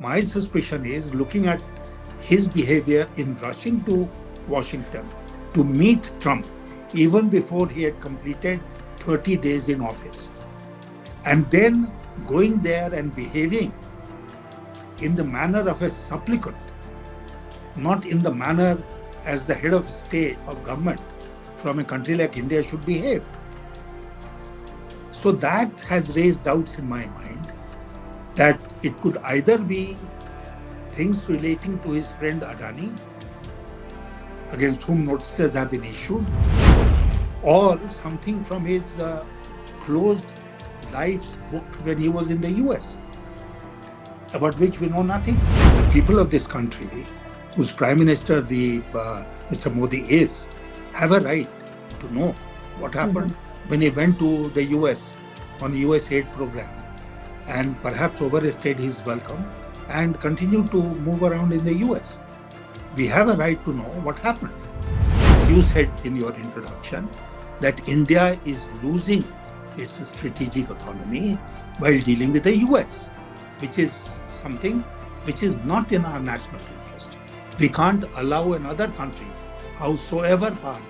My suspicion is, looking at his behavior in rushing to Washington to meet Trump even before he had completed 30 days in office, and then going there and behaving in the manner of a supplicant, not in the manner as the head of state of government from a country like India should behave. So that has raised doubts in my mind that it could either be things relating to his friend Adani, against whom notices have been issued, or something from his closed life's book when he was in the US, about which we know nothing. The people of this country, whose Prime Minister Mr. Modi is, have a right to know what happened when he went to the US on the USAID program, and perhaps overstayed his welcome and continued to move around in the US. We have a right to know what happened. As you said in your introduction, that India is losing its strategic autonomy while dealing with the US, which is something which is not in our national interest. We can't allow another country, howsoever powerful,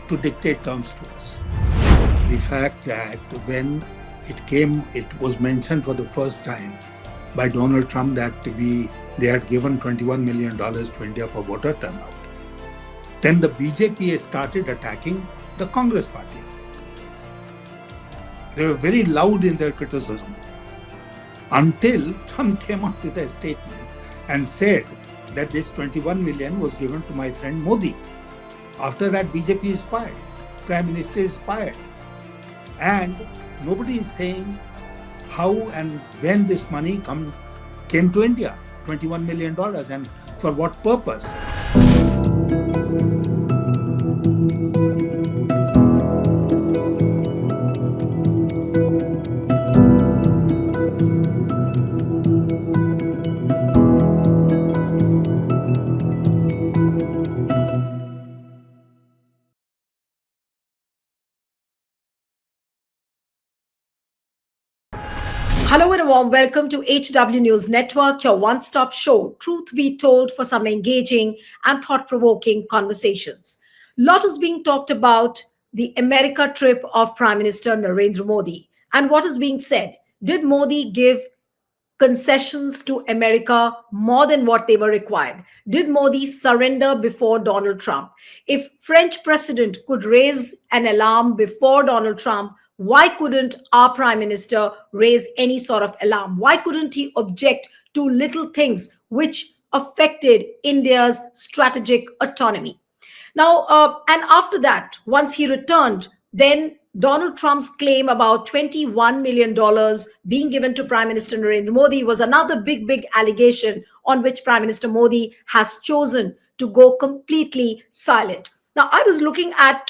to dictate terms to us. The fact that when it was mentioned for the first time by Donald Trump that they had given $21 million to India for voter turnout, then the BJP started attacking the Congress party. They were very loud in their criticism until Trump came out with a statement and said that this 21 million was given to my friend Modi. After that, BJP is fired, Prime Minister is fired, and nobody is saying how and when this money came to India, $21 million, and for what purpose. Hello and a warm welcome to HW News Network, your one-stop show, truth be told, for some engaging and thought-provoking conversations. Lot is being talked about the America trip of Prime Minister Narendra Modi. And what is being said? Did Modi give concessions to America more than what they were required? Did Modi surrender before Donald Trump? If French president could raise an alarm before Donald Trump, why couldn't our prime minister raise any sort of alarm? Why couldn't he object to little things which affected India's strategic autonomy? Now, and after that, once he returned, then Donald Trump's claim about $21 million being given to Prime Minister Narendra Modi was another big allegation on which Prime Minister Modi has chosen to go completely silent. Now, I was looking at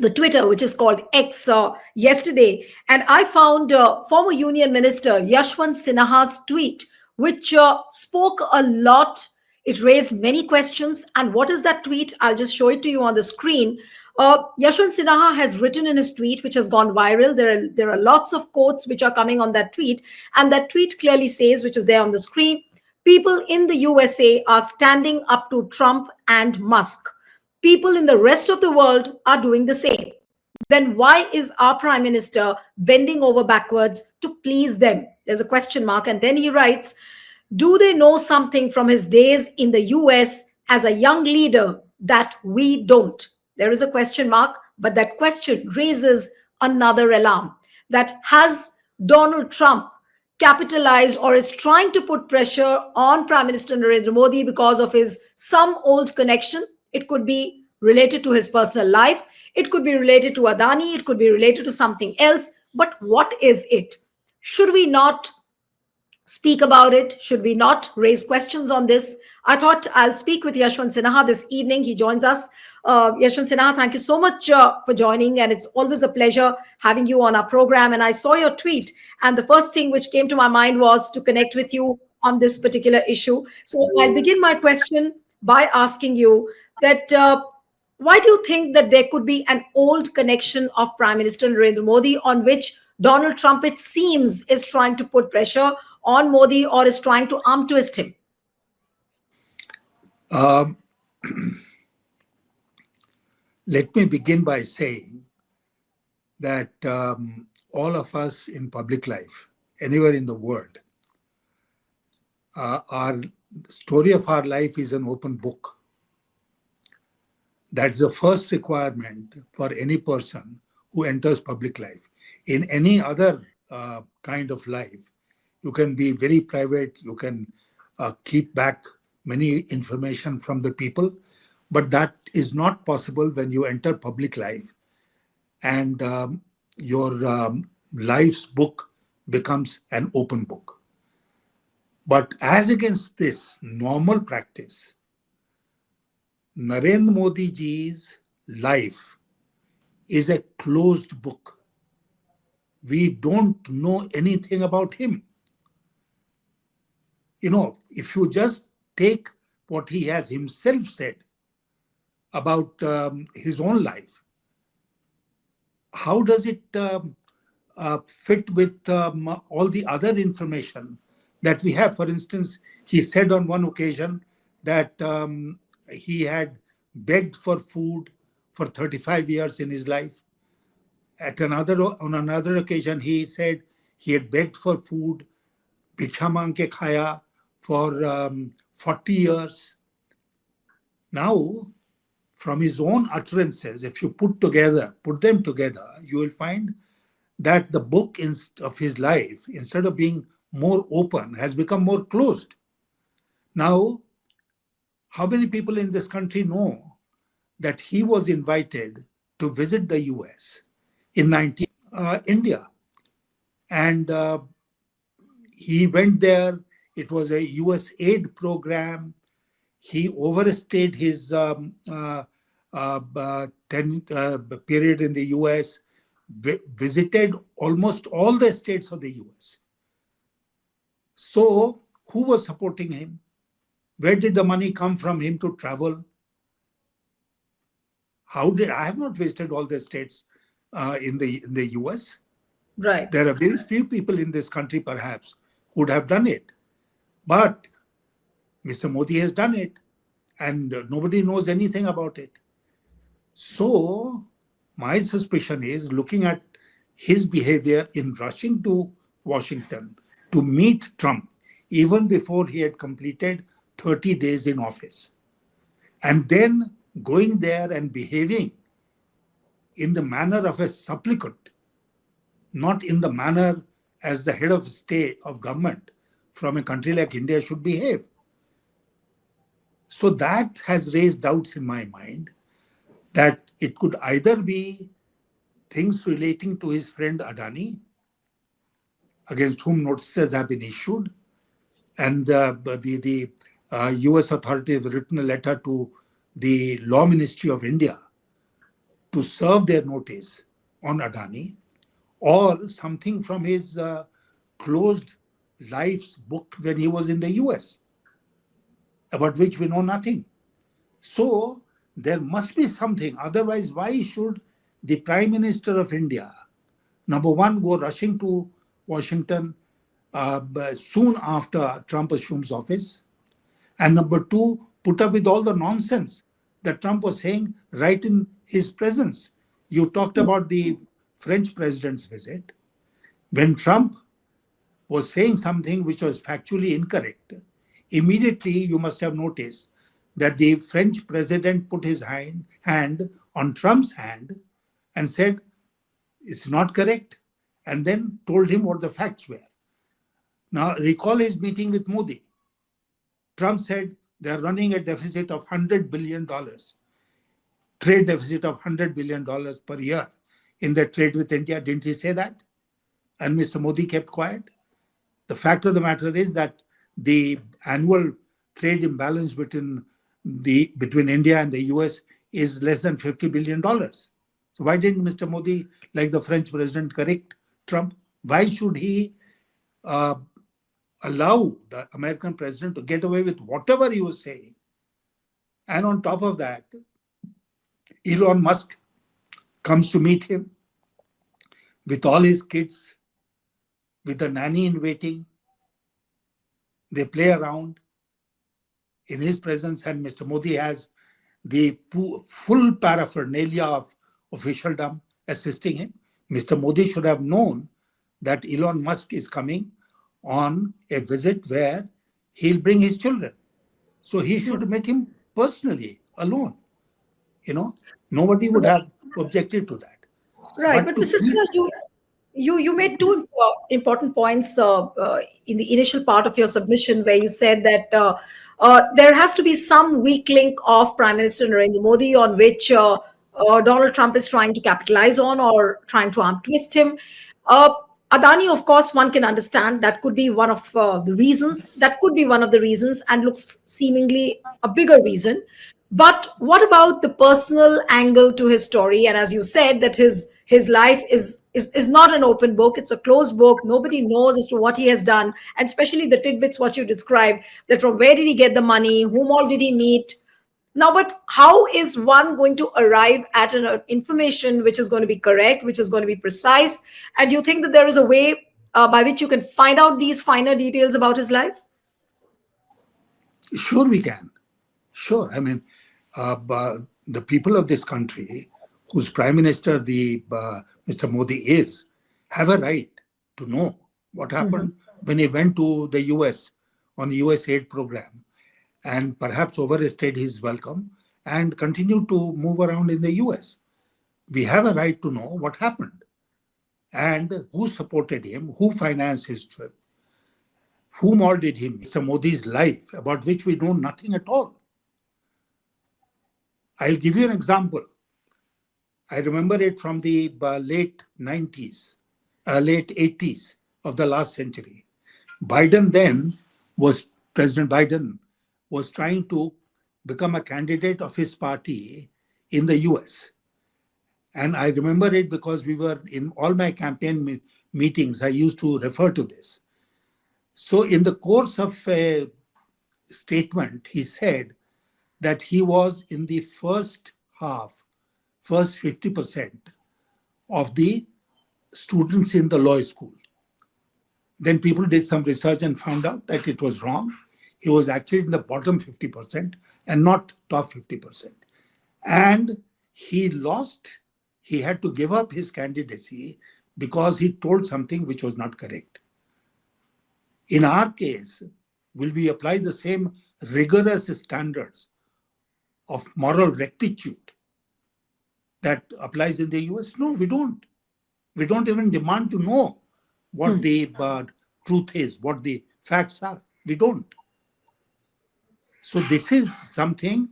the Twitter, which is called X, yesterday, and I found former Union Minister Yashwant Sinha's tweet, which spoke a lot. It raised many questions. And what is that tweet? I'll just show it to you on the screen. Yashwant Sinha has written in his tweet, which has gone viral. There are lots of quotes which are coming on that tweet. And that tweet clearly says, which is there on the screen, people in the USA are standing up to Trump and Musk. People in the rest of the world are doing the same. Then why is our prime minister bending over backwards to please them? There's a question mark. And then he writes, do they know something from his days in the US as a young leader that we don't? There is a question mark, but that question raises another alarm. That has Donald Trump capitalized or is trying to put pressure on Prime Minister Narendra Modi because of his some old connection? It could be related to his personal life. It could be related to Adani. It could be related to something else. But what is it? Should we not speak about it? Should we not raise questions on this? I thought I'll speak with Yashwant Sinha this evening. He joins us. Yashwant Sinha, thank you so much for joining. And it's always a pleasure having you on our program. And I saw your tweet. And the first thing which came to my mind was to connect with you on this particular issue. So I'll begin my question by asking you that why do you think that there could be an old connection of Prime Minister Narendra Modi on which Donald Trump, it seems, is trying to put pressure? on Modi or is trying to arm twist him? Um, Let me begin by saying that all of us in public life, anywhere in the world, our story of our life is an open book. That's the first requirement for any person who enters public life. In any other kind of life, you can be very private, you can keep back many information from the people, but that is not possible when you enter public life and your life's book becomes an open book. But as against this normal practice, Narendra Modi ji's life is a closed book. We don't know anything about him. If you just take what he has himself said about his own life, how does it fit with all the other information that we have? For instance, he said on one occasion that he had begged for food for 35 years in his life. On another occasion, he said he had begged for food, bhiksha mang ke khaya, for 40 years. Now, from his own utterances, if you put them together, you will find that the book of his life, instead of being more open, has become more closed. Now, how many people in this country know that he was invited to visit the US in India? And he went there. It was a USAID program. He overstayed his period in the US, visited almost all the states of the US. So, who was supporting him? Where did the money come from him to travel? I have not visited all the states in the US. Right. There are very few people in this country, perhaps, who would have done it. But Mr. Modi has done it, and nobody knows anything about it. So, my suspicion is, looking at his behavior in rushing to Washington to meet Trump, even before he had completed 30 days in office, and then going there and behaving in the manner of a supplicant, not in the manner as the head of state of government from a country like India should behave. So that has raised doubts in my mind that it could either be things relating to his friend Adani, against whom notices have been issued, and the US authorities have written a letter to the Law Ministry of India to serve their notice on Adani, or something from his closed life's book when he was in the US, about which we know nothing. So there must be something. Otherwise, why should the Prime Minister of India, number one, go rushing to Washington soon after Trump assumes office, and number two, put up with all the nonsense that Trump was saying right in his presence? You talked about the French president's visit. When Trump was saying something which was factually incorrect, immediately you must have noticed that the French president put his hand on Trump's hand and said, it's not correct, and then told him what the facts were. Now, recall his meeting with Modi. Trump said they're running a deficit of $100 billion, trade deficit of $100 billion per year in their trade with India. Didn't he say that? And Mr. Modi kept quiet. The fact of the matter is that the annual trade imbalance between India and the US is less than $50 billion. So why didn't Mr. Modi, like the French president, correct Trump? Why should he uh, allow the American president to get away with whatever he was saying? And on top of that, Elon Musk comes to meet him with all his kids, with a nanny in waiting, They play around in his presence, and Mr. Modi has the full paraphernalia of officialdom assisting him. Mr. Modi should have known that Elon Musk is coming on a visit where he'll bring his children. So he should have met him personally, alone. Nobody would have objected to that. Right, But but to Mr. keep, Sinha, you made two important points in the initial part of your submission, where you said that there has to be some weak link of Prime Minister Narendra Modi on which Donald Trump is trying to capitalize on or trying to arm twist him. Uh, Adani, of course, one can understand that could be one of the reasons. That could be one of the reasons, and looks seemingly a bigger reason. But what about the personal angle to his story? And as you said, that his life is not an open book; it's a closed book. Nobody knows as to what he has done, and especially the tidbits what you described, that from where did he get the money, whom all did he meet. Now, but how is one going to arrive at an information which is going to be correct, which is going to be precise? And do you think that there is a way by which you can find out these finer details about his life? sure, we can. Sure. I mean, the people of this country, whose prime minister Mr. Modi is, have a right to know what happened when he went to the US on the USAID program, and perhaps overstayed his welcome and continued to move around in the US. We have a right to know what happened and who supported him, who financed his trip, whom all did he meet. Mr. Modi's life, about which we know nothing at all. I'll give you an example. I remember it from the late 90s, late 80s of the last century. President Biden was trying to become a candidate of his party in the US. And I remember it because we were in all my campaign meetings, I used to refer to this. So, in the course of a statement, he said that he was in the first 50% of the students in the law school. Then people did some research and found out that it was wrong. He was actually in the bottom 50% and not top 50%. And he lost, he had to give up his candidacy because he told something which was not correct. In our case, will we apply the same rigorous standards of moral rectitude that applies in the US? No, we don't. We don't even demand to know what the truth is, what the facts are. We don't. So this is something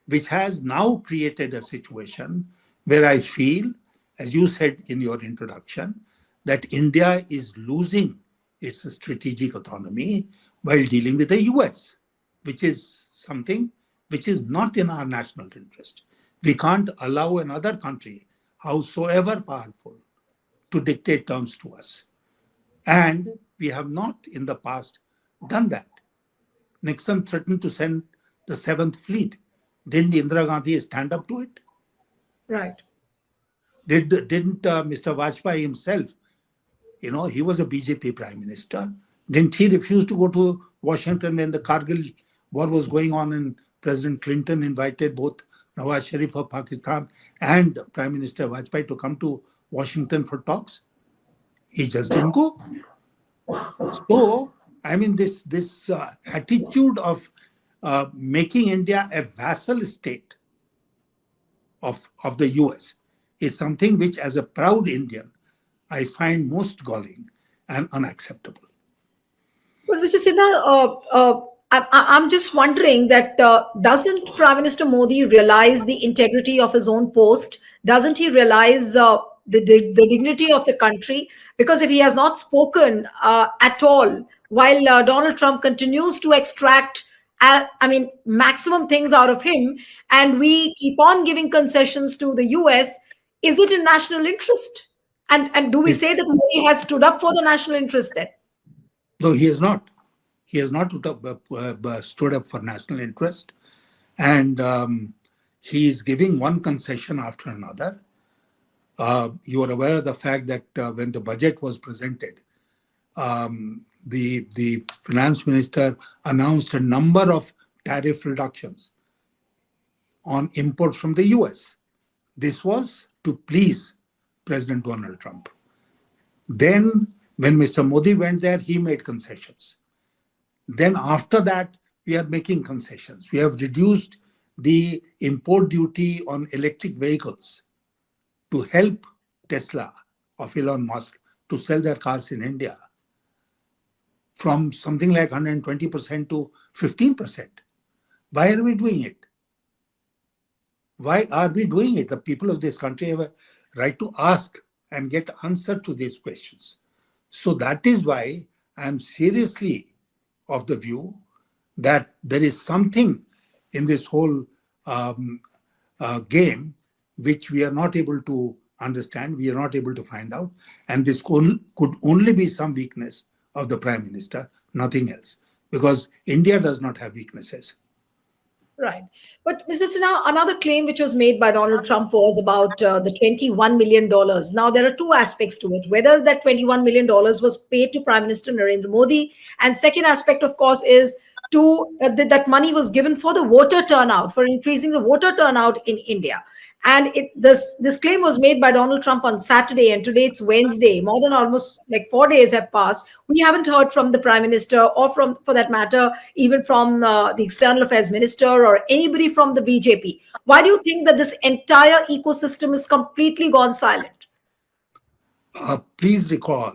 which has now created a situation where I feel, as you said in your introduction, that India is losing its strategic autonomy while dealing with the US, which is something which is not in our national interest. We can't allow another country, howsoever powerful, to dictate terms to us. And we have not in the past done that. Nixon threatened to send the Seventh Fleet. Didn't Indira Gandhi stand up to it? Right. Didn't Mr. Vajpayee himself, he was a BJP prime minister, didn't he refuse to go to Washington when the Kargil war was going on and President Clinton invited both Nawaz Sharif of Pakistan and Prime Minister Vajpayee to come to Washington for talks? He just didn't go. So, I mean, this attitude of making India a vassal state of the US is something which, as a proud Indian, I find most galling and unacceptable. Well, Mr. Sinha, I'm just wondering that doesn't Prime Minister Modi realize the integrity of his own post? Doesn't he realize the dignity of the country? Because if he has not spoken at all, while Donald Trump continues to extract, maximum things out of him, and we keep on giving concessions to the US, is it in national interest? And do we It, say that Modi has stood up for the national interest then? no, he has not. He has not stood up for national interest. And he is giving one concession after another. You are aware of the fact that when the budget was presented, the finance minister announced a number of tariff reductions on imports from the US. This was to please President Donald Trump. Then, when Mr. Modi went there, he made concessions. Then, after that, we are making concessions. We have reduced the import duty on electric vehicles to help Tesla of Elon Musk to sell their cars in India from something like 120% to 15%. Why are we doing it? Why are we doing it? The people of this country have a right to ask and get answer to these questions. So that is why I am seriously of the view that there is something in this whole um, game which we are not able to understand, we are not able to find out, and this could only be some weakness of the Prime Minister, nothing else, because India does not have weaknesses. Right. But Mr. Sinha, another claim which was made by Donald Trump was about the $21 million. Now, there are two aspects to it, whether that $21 million was paid to Prime Minister Narendra Modi. And second aspect, of course, is that money was given for the voter turnout, for increasing the voter turnout in India. And this claim was made by Donald Trump on Saturday, and today it's Wednesday. More than almost like 4 days have passed. We haven't heard from the Prime Minister, or from, for that matter, even from the External Affairs Minister or anybody from the BJP. Why do you think that this entire ecosystem is completely gone silent? Please recall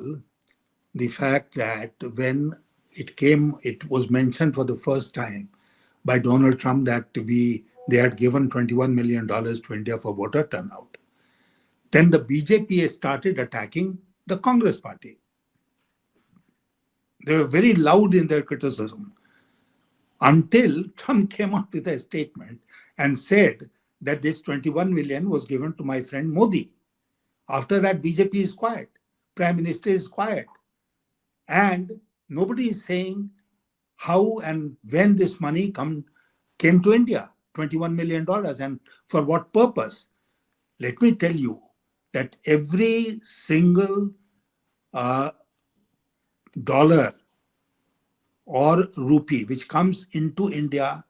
the fact that when it was mentioned for the first time by Donald Trump that they had given $21 million to India for voter turnout. Then the BJP started attacking the Congress party. They were very loud in their criticism until Trump came up with a statement and said that this 21 million was given to my friend Modi. After that, BJP is quiet. Prime Minister is quiet. And nobody is saying how and when this money came to India, $21 million, and for what purpose. Let me tell you that every single dollar or rupee which comes into India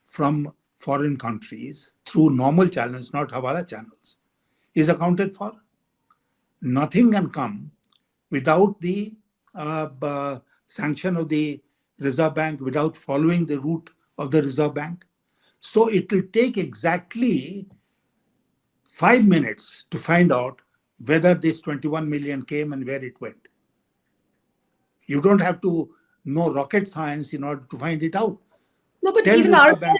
from foreign countries through normal channels, not Hawala channels, is accounted for. Nothing can come without the sanction of the Reserve Bank, without following the route of the Reserve Bank. So it will take exactly 5 minutes to find out whether this 21 million came and where it went. You don't have to know rocket science in order to find it out. No, but Tell even Reserve RBI, Bank.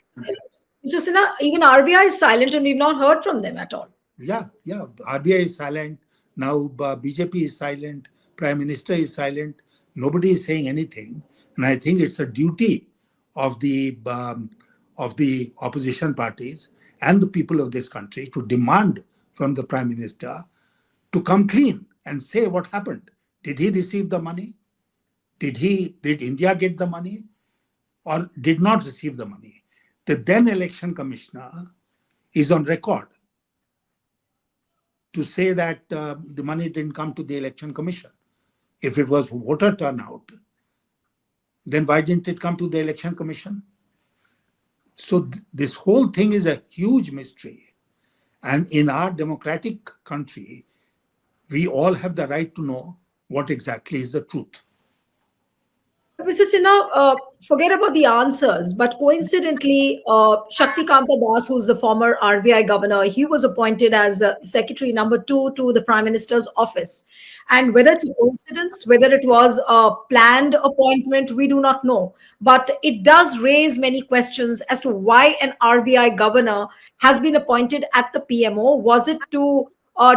Mr. Sinha, even RBI is silent, and we've not heard from them at all. Yeah. RBI is silent. Now BJP is silent. Prime Minister is silent. Nobody is saying anything. And I think it's a duty of the opposition parties and the people of this country to demand from the Prime Minister to come clean and say what happened. Did he receive the money? Did India get the money or did not receive the money? The then election commissioner is on record to say that the money didn't come to the election commission. If it was voter turnout, then why didn't it come to the election commission? So this whole thing is a huge mystery. And in our democratic country, we all have the right to know what exactly is the truth. But Mr. Sinha, forget about the answers, but coincidentally, Shaktikanta Das, who's the former RBI governor, he was appointed as secretary number 2 to the Prime Minister's office. And whether it's a coincidence, whether it was a planned appointment, we do not know. But it does raise many questions as to why an RBI governor has been appointed at the PMO. Was it to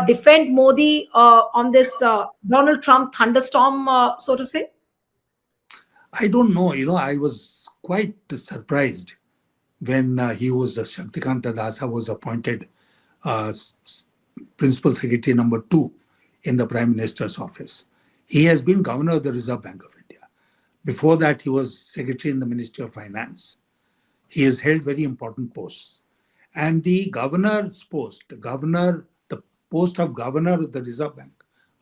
defend Modi on this Donald Trump thunderstorm, so to say? I don't know. I was quite surprised when Shaktikanta Dasa was appointed Principal Secretary number 2 in the Prime Minister's office. He has been Governor of the Reserve Bank of India. Before that, he was Secretary in the Ministry of Finance. He has held very important posts. And the governor's post, the post of Governor of the Reserve Bank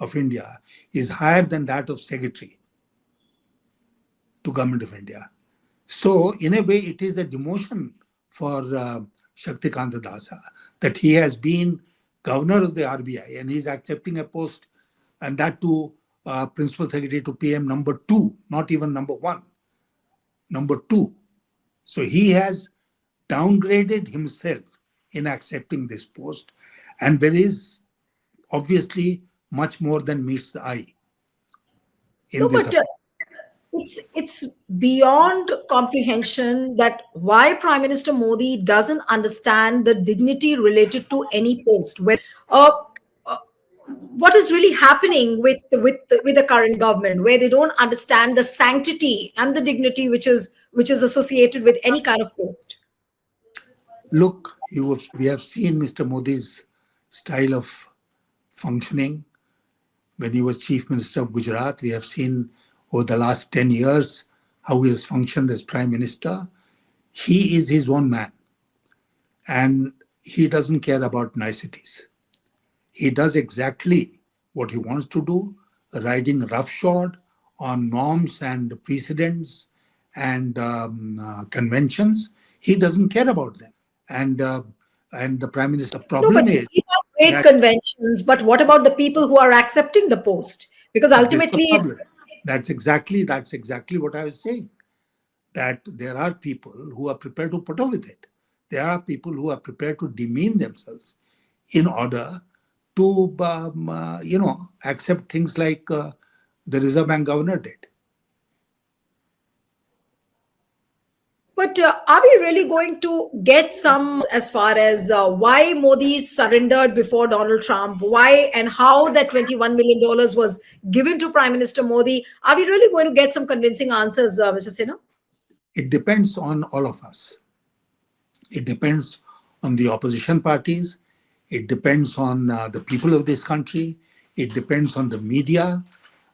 of India is higher than that of Secretary. to Government of India. So, in a way, it is a demotion for Shaktikanta Dasa that he has been governor of the RBI and he's accepting a post, and that too, principal secretary to PM number 2, not even number 1, number 2. So he has downgraded himself in accepting this post, and there is obviously much more than meets the eye in No, this. but it's beyond comprehension that why Prime Minister Modi doesn't understand the dignity related to any post. Uh, uh, what is really happening with the current government, where they don't understand the sanctity and the dignity which is associated with any kind of post. Look, we have seen Mr. Modi's style of functioning when he was Chief Minister of Gujarat. We have seen over the last 10 years how he has functioned as Prime Minister. He is his own man, and he doesn't care about niceties. He does exactly what he wants to do, riding roughshod on norms and precedents and conventions. He doesn't care about them. And the Prime Minister problem is We have great that conventions, but what about the people who are accepting the post? Because this is the ultimately, problem. That's exactly what I was saying. That there are people who are prepared to put up with it. There are people who are prepared to demean themselves in order to, accept things like the Reserve Bank governor did. but are we really going to get some as far as why Modi surrendered before Donald Trump? Why and how that $21 million was given to Prime Minister Modi? Are we really going to get some convincing answers, Mr. Sinha? It depends on all of us. It depends on the opposition parties. It depends on the people of this country. It depends on the media.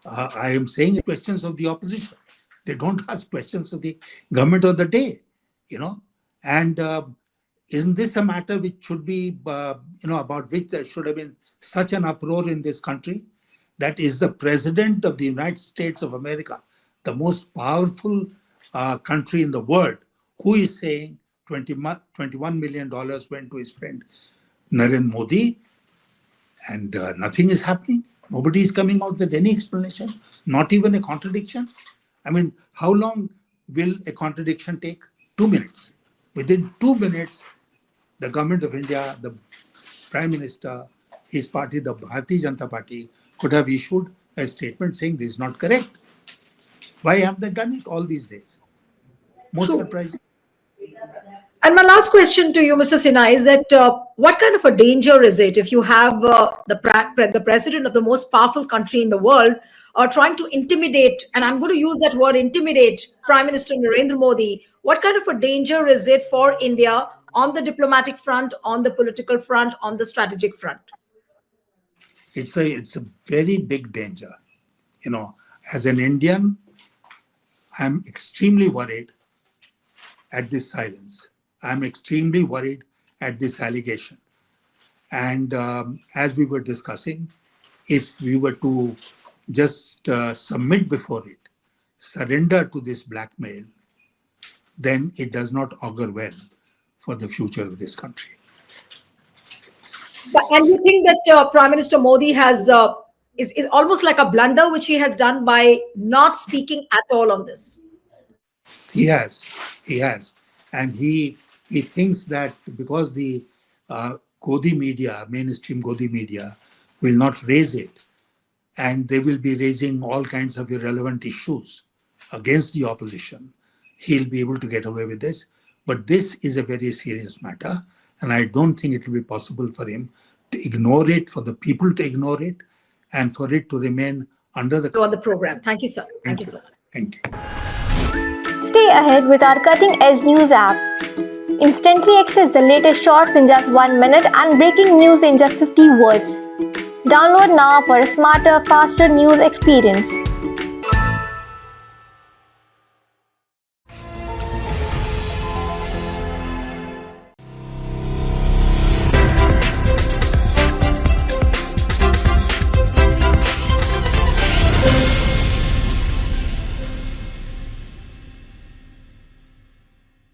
I am saying questions of the opposition. They don't ask questions of the government of the day, And isn't this a matter which should be, about which there should have been such an uproar in this country? That is the President of the United States of America, the most powerful country in the world, who is saying $21 million went to his friend Narendra Modi, and nothing is happening. Nobody is coming out with any explanation, not even a contradiction. I mean, how long will a contradiction take? 2 minutes. Within 2 minutes, the government of India, the Prime Minister, his party, the Bharatiya Janata Party, could have issued a statement saying this is not correct. Why have they done it all these days? Most surprising. And my last question to you, Mr. Sinha, is that what kind of a danger is it if you have the president of the most powerful country in the world trying to intimidate, and I'm going to use that word, intimidate Prime Minister Narendra Modi? What kind of a danger is it for India on the diplomatic front, on the political front, on the strategic front? It's a very big danger. As an Indian, I'm extremely worried at this silence. I'm extremely worried at this allegation. And as we were discussing, if we were to just submit before it, surrender to this blackmail, then it does not augur well for the future of this country. And you think that Prime Minister Modi is almost like a blunder which he has done by not speaking at all on this? He has, and he thinks that because the Godi media, mainstream Godi media, will not raise it, and they will be raising all kinds of irrelevant issues against the opposition, he'll be able to get away with this. But this is a very serious matter, and I don't think it will be possible for him to ignore it, for the people to ignore it, and for it to remain under the program. Thank you, sir. Thank you so much. Thank you. Stay ahead with our cutting-edge news app. Instantly access the latest shorts in just 1 minute and breaking news in just 50 words. Download now for a smarter, faster news experience.